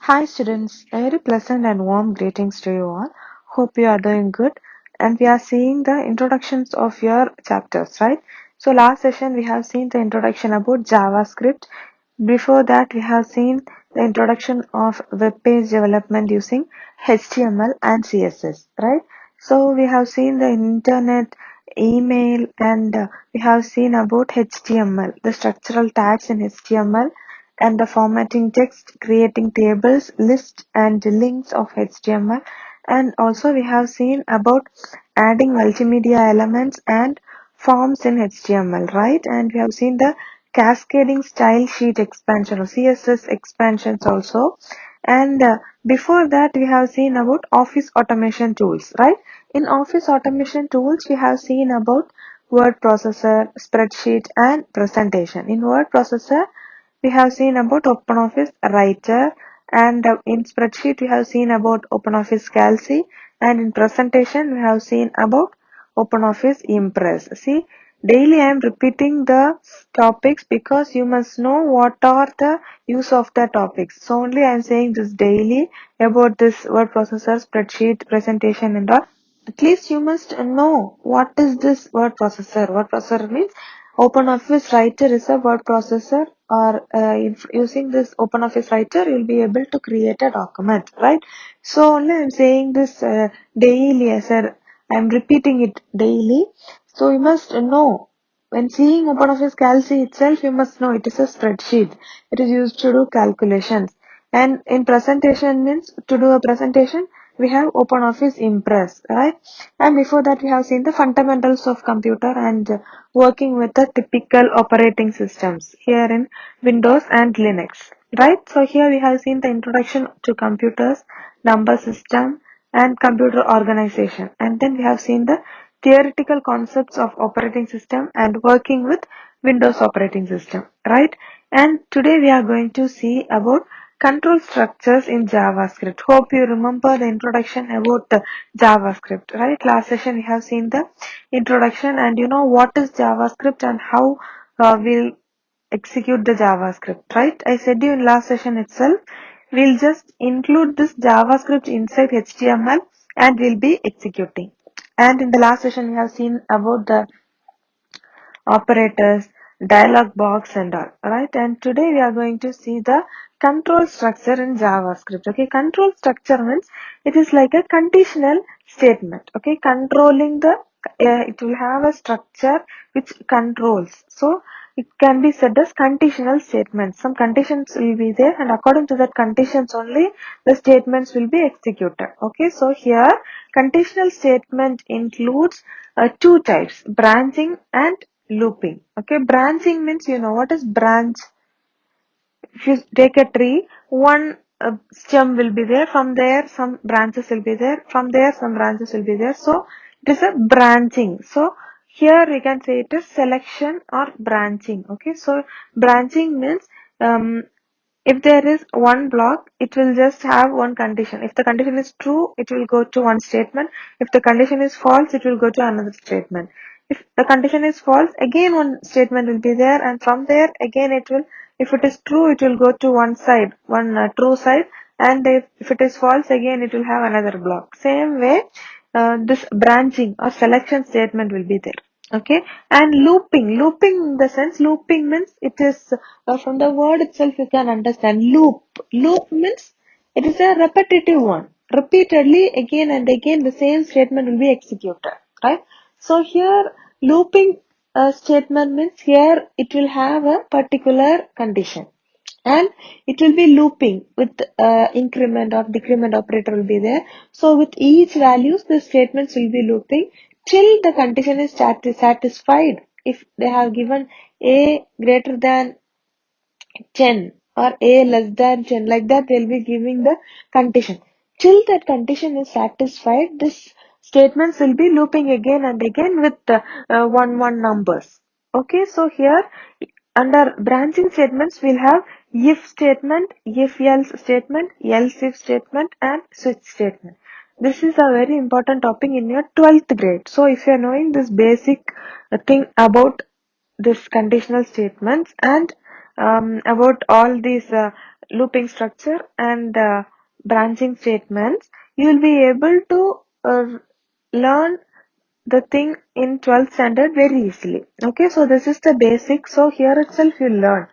Hi students, a very pleasant and warm greetings to you all. Hope you are doing good and we are seeing the introductions of your chapters, right? So last session we have seen the introduction about JavaScript. Before that we have seen the introduction of web page development using HTML and CSS, right? So we have seen the internet, email and we have seen about HTML, the structural tags in HTML and the formatting text, creating tables, lists and links of HTML. And also we have seen about adding multimedia elements and forms in HTML, right? And we have seen the cascading style sheet expansion or CSS expansions also. And before that we have seen about office automation tools, right? In office automation tools we have seen about word processor, spreadsheet and presentation. In word processor we have seen about OpenOffice Writer, and in spreadsheet we have seen about OpenOffice Calc, and in presentation we have seen about OpenOffice Impress. See, daily I am repeating the topics because you must know what are the use of the topics. So only I am saying this daily about this word processor, spreadsheet, presentation and all. At least you must know what is this word processor. Word processor means OpenOffice Writer is a word processor, or if using this OpenOffice Writer you'll be able to create a document, right? So only I'm saying this daily, as I'm repeating it daily. So you must know, when seeing OpenOffice Calc itself, you must know it is a spreadsheet. It is used to do calculations. And in presentation means, to do a presentation, we have OpenOffice Impress, right? And before that, we have seen the fundamentals of computer and working with the typical operating systems here in Windows and Linux, right? So here we have seen the introduction to computers, number system, and computer organization. And then we have seen the theoretical concepts of operating system and working with Windows operating system, right? And today we are going to see about control structures in JavaScript. Hope you remember the introduction about the JavaScript, right? Last session we have seen the introduction and you know what is JavaScript and how we'll execute the JavaScript, right? I said you in last session itself, we'll just include this JavaScript inside HTML and we'll be executing. And in the last session we have seen about the operators, dialog box and all, right? And today we are going to see the control structure in JavaScript. Okay, control structure means it is like a conditional statement. Okay, controlling the it will have a structure which controls. So it can be said as conditional statements. Some conditions will be there, and according to that conditions only the statements will be executed. Okay, so here conditional statement includes two types: branching and looping. Okay, branching means you know what is branch. If you take a tree, one stem will be there, from there some branches will be there, from there some branches will be there. So it is a branching. So here we can say it is selection or branching. Okay, so branching means if there is one block, it will just have one condition. If the condition is true, it will go to one statement. If the condition is false, it will go to another statement. If the condition is false, again one statement will be there, and from there again it will, if it is true, it will go to one side, one true side, and if it is false, again it will have another block. Same way, this branching or selection statement will be there. Okay, and looping in the sense, looping means it is from the word itself you can understand. Loop means it is a repetitive one. Repeatedly, again and again, the same statement will be executed, right? So here, looping statement means here it will have a particular condition and it will be looping with increment or decrement operator will be there. So with each values, the statements will be looping till the condition is satisfied. If they have given a greater than 10 or a less than 10, like that they'll be giving the condition. Till that condition is satisfied, this statements will be looping again and again with one numbers. Okay, so here under branching statements we'll have if statement, if else statement, else if statement and switch statement. This is a very important topic in your 12th grade. So if you are knowing this basic thing about this conditional statements and about all these looping structure and branching statements, you will be able to learn the thing in 12th standard very easily. Okay, so this is the basic. So here itself you'll learn.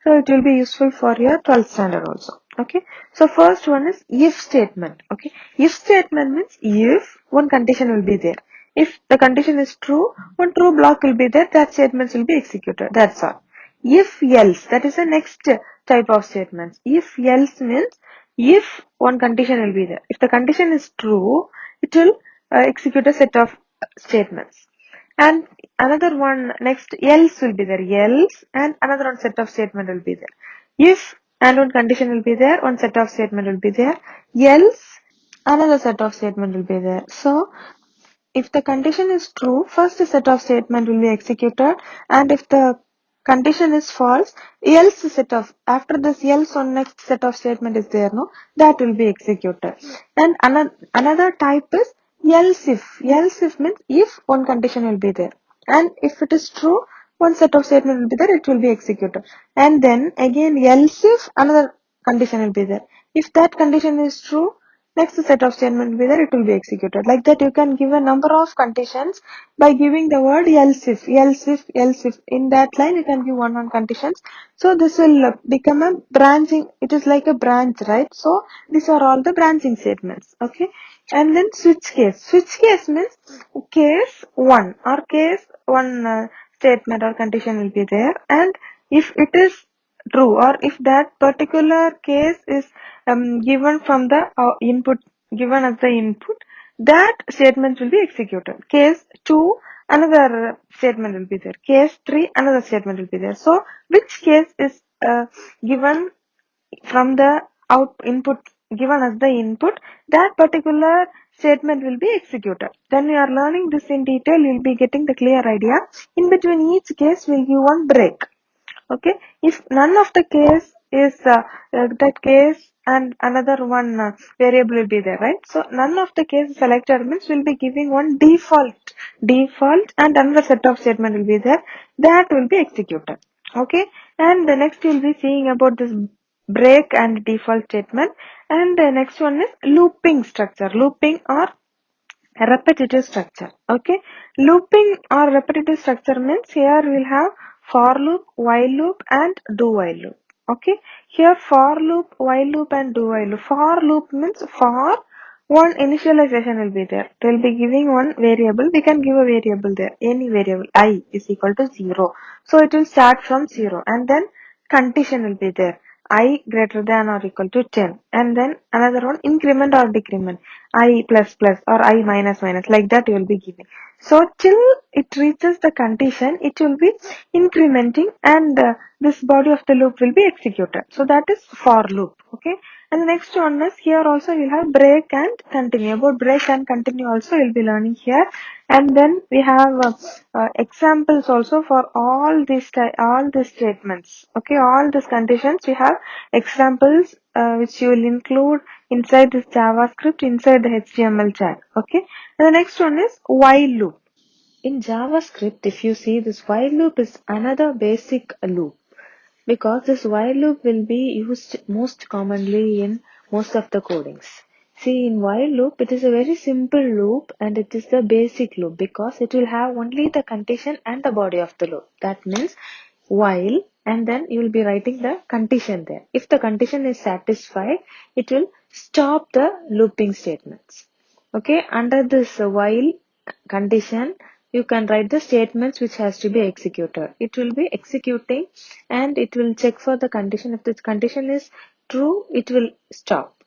So it will be useful for your 12th standard also. Okay, so first one is if statement. Okay, if statement means if one condition will be there. If the condition is true, one true block will be there, that statements will be executed. That's all. If else, that is the next type of statements. If else means if one condition will be there. If the condition is true, it will execute a set of statements. And another one next else will be there. Else and another one set of statement will be there. If and one condition will be there, one set of statement will be there. Else another set of statement will be there. So if the condition is true, first set of statement will be executed, and if the condition is false, else set of after this else one next set of statement is there, no, that will be executed. And another type is else if. Else if means if one condition will be there, and if it is true, one set of statement will be there, it will be executed. And then again else if another condition will be there. If that condition is true, next set of statement will be there, it will be executed. Like that, you can give a number of conditions by giving the word else if, else if, else if. In that line, you can give one conditions. So this will become a branching. It is like a branch, right? So these are all the branching statements. Okay. And then switch case. Switch case means case one or case one statement or condition will be there, and if it is true or if that particular case is given from the input, given as the input, that statement will be executed. Case 2, another statement will be there. Case 3, another statement will be there. So which case is given from the input, given as the input, that particular statement will be executed. Then you are learning this in detail, you will be getting the clear idea. In between each case, we'll give one break. Okay, if none of the case is that case and another one variable will be there, right? So none of the case selected means we'll be giving one default and another set of statement will be there, that will be executed. Okay, and the next you'll be seeing about this break and default statement, and the next one is looping structure. Looping or repetitive structure. Okay, looping or repetitive structure means here we'll have for loop, while loop and do while loop. Okay, here for loop, while loop and do while loop. For loop means for one initialization will be there. They will be giving one variable. We can give a variable there, any variable I is equal to 0. So it will start from 0, and then condition will be there, I greater than or equal to 10, and then another one increment or decrement, I plus plus or I minus minus, like that you will be giving. So till it reaches the condition, it will be incrementing, and this body of the loop will be executed. So that is for loop. Okay, and the next one is here also we'll have break and continue. About break and continue also we'll be learning here, and then we have examples also for all these statements. Okay, all these conditions we have examples which you will include inside this JavaScript, inside the HTML tag. Okay, and the next one is while loop. In JavaScript, if you see, this while loop is another basic loop, because this while loop will be used most commonly in most of the codings. See, in while loop, it is a very simple loop and it is the basic loop because it will have only the condition and the body of the loop. That means while, and then you will be writing the condition there. If the condition is satisfied, it will stop the looping statements. Okay, under this while condition, you can write the statements which has to be executed. It will be executing and it will check for the condition. If the condition is true, it will stop.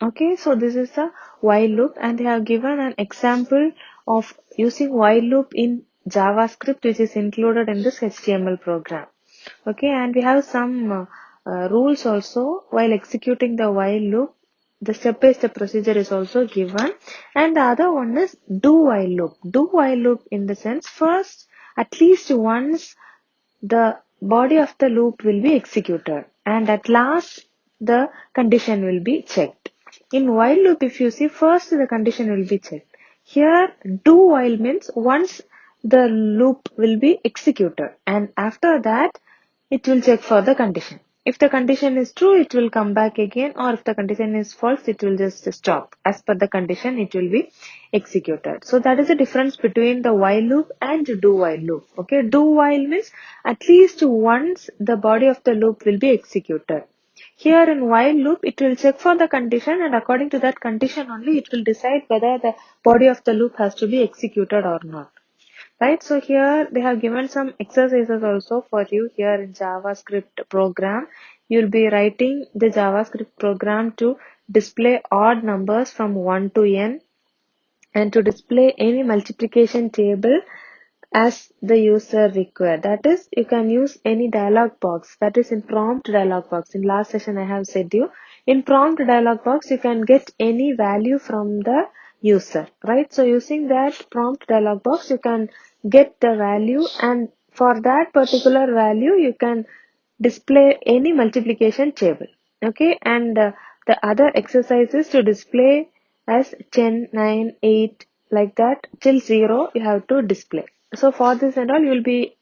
Okay, so this is the while loop, and they have given an example of using while loop in JavaScript, which is included in this HTML program. Okay, and we have some rules also while executing the while loop. The step-by-step procedure is also given, and the other one is do while loop. Do while loop in the sense, first at least once the body of the loop will be executed, and at last the condition will be checked. In while loop, if you see, first the condition will be checked. Here do while means once the loop will be executed, and after that it will check for the condition. If the condition is true, it will come back again, or if the condition is false, it will just stop. As per the condition, it will be executed. So that is the difference between the while loop and do while loop. Okay, do while means at least once the body of the loop will be executed. Here in while loop, it will check for the condition, and according to that condition only, it will decide whether the body of the loop has to be executed or not. Right, so here they have given some exercises also for you here in JavaScript program. You'll be writing the JavaScript program to display odd numbers from 1 to n and to display any multiplication table as the user require. That is, you can use any dialog box, that is in prompt dialog box. In last session I have said you, in prompt dialog box you can get any value from the user, right? So using that prompt dialog box you can get the value, and for that particular value you can display any multiplication table. Okay, and the other exercises to display as 10, 9, 8 like that till 0 you have to display. So for this and all, you will be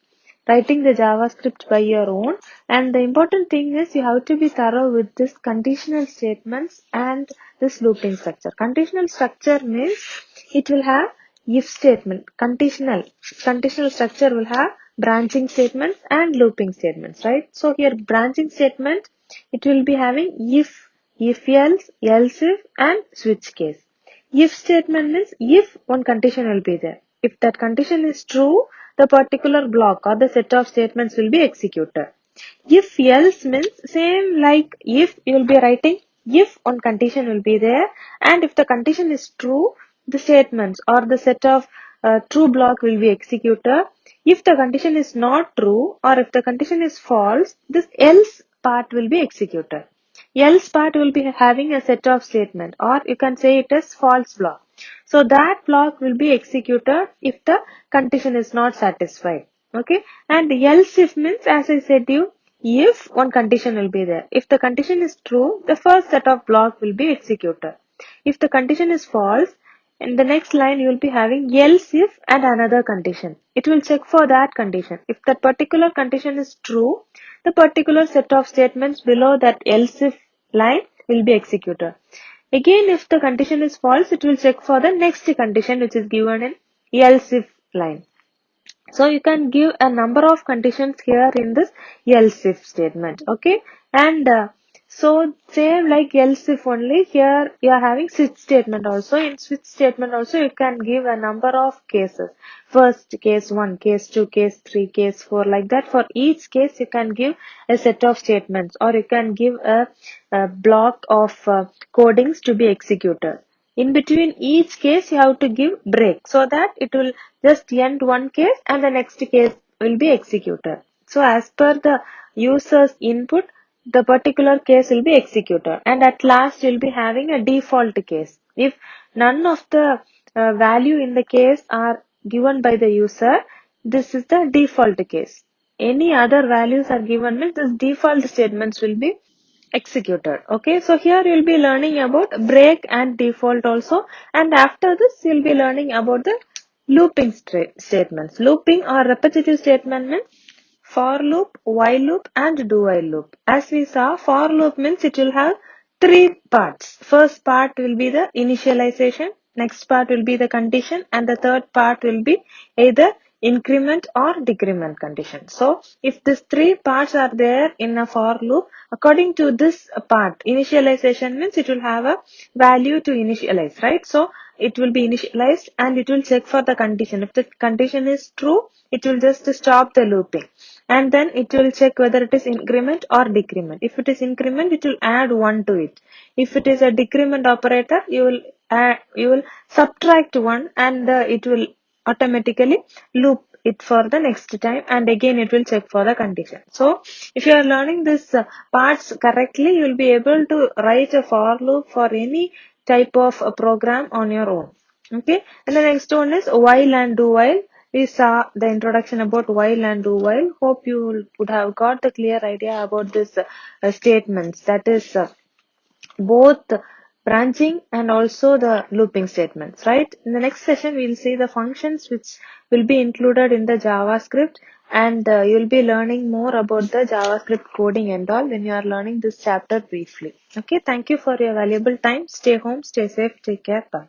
writing the JavaScript by your own. And the important thing is you have to be thorough with this conditional statements and this looping structure. Conditional structure means it will have if statement. Conditional structure will have branching statements and looping statements, right? So here branching statement, it will be having if else, else if, and switch case. If statement means if one condition will be there. If that condition is true, the particular block or the set of statements will be executed. If else means same like if, you will be writing if one condition will be there, and if the condition is true, the statements or the set of true block will be executed. If the condition is not true or if the condition is false, this else part will be executed. Else part will be having a set of statement, or you can say it as false block. So that block will be executed if the condition is not satisfied. Okay, and else if means, as I said you, if one condition will be there. If the condition is true, the first set of block will be executed. If the condition is false, in the next line you will be having else if and another condition. It will check for that condition. If that particular condition is true, the particular set of statements below that else if line will be executed. Again, if the condition is false, it will check for the next condition which is given in else if line. So you can give a number of conditions here in this else if statement. Okay, and so same like else if only, here you are having switch statement also. In switch statement also you can give a number of cases. First case 1, case 2, case 3, case 4, like that. For each case you can give a set of statements, or you can give a block of codings to be executed. In between each case you have to give break, so that it will just end one case and the next case will be executed. So as per the user's input, the particular case will be executed, and at last you'll be having a default case. If none of the value in the case are given by the user, this is the default case. Any other values are given means this default statements will be executed. Okay, so here you'll be learning about break and default also, and after this you'll be learning about the looping statements. Looping or repetitive statement means for loop, while loop, and do while loop. As we saw, for loop means it will have three parts. First part will be the initialization, next part will be the condition, and the third part will be either increment or decrement condition. So if these three parts are there in a for loop, according to this part, initialization means it will have a value to initialize, right? So it will be initialized and it will check for the condition. If the condition is true, it will just stop the looping, and then it will check whether it is increment or decrement. If it is increment, it will add 1 to it. If it is a decrement operator, you will subtract 1, and it will automatically loop it for the next time, and again it will check for the condition. So if you are learning this parts correctly, you will be able to write a for loop for any type of program on your own. Okay, and the next one is while and do while. We saw the introduction about while and do while. Hope you would have got the clear idea about this statements. That is both branching and also the looping statements, right? In the next session, we'll see the functions which will be included in the JavaScript, and you'll be learning more about the JavaScript coding and all when you are learning this chapter briefly. Okay, thank you for your valuable time. Stay home, stay safe, take care, bye.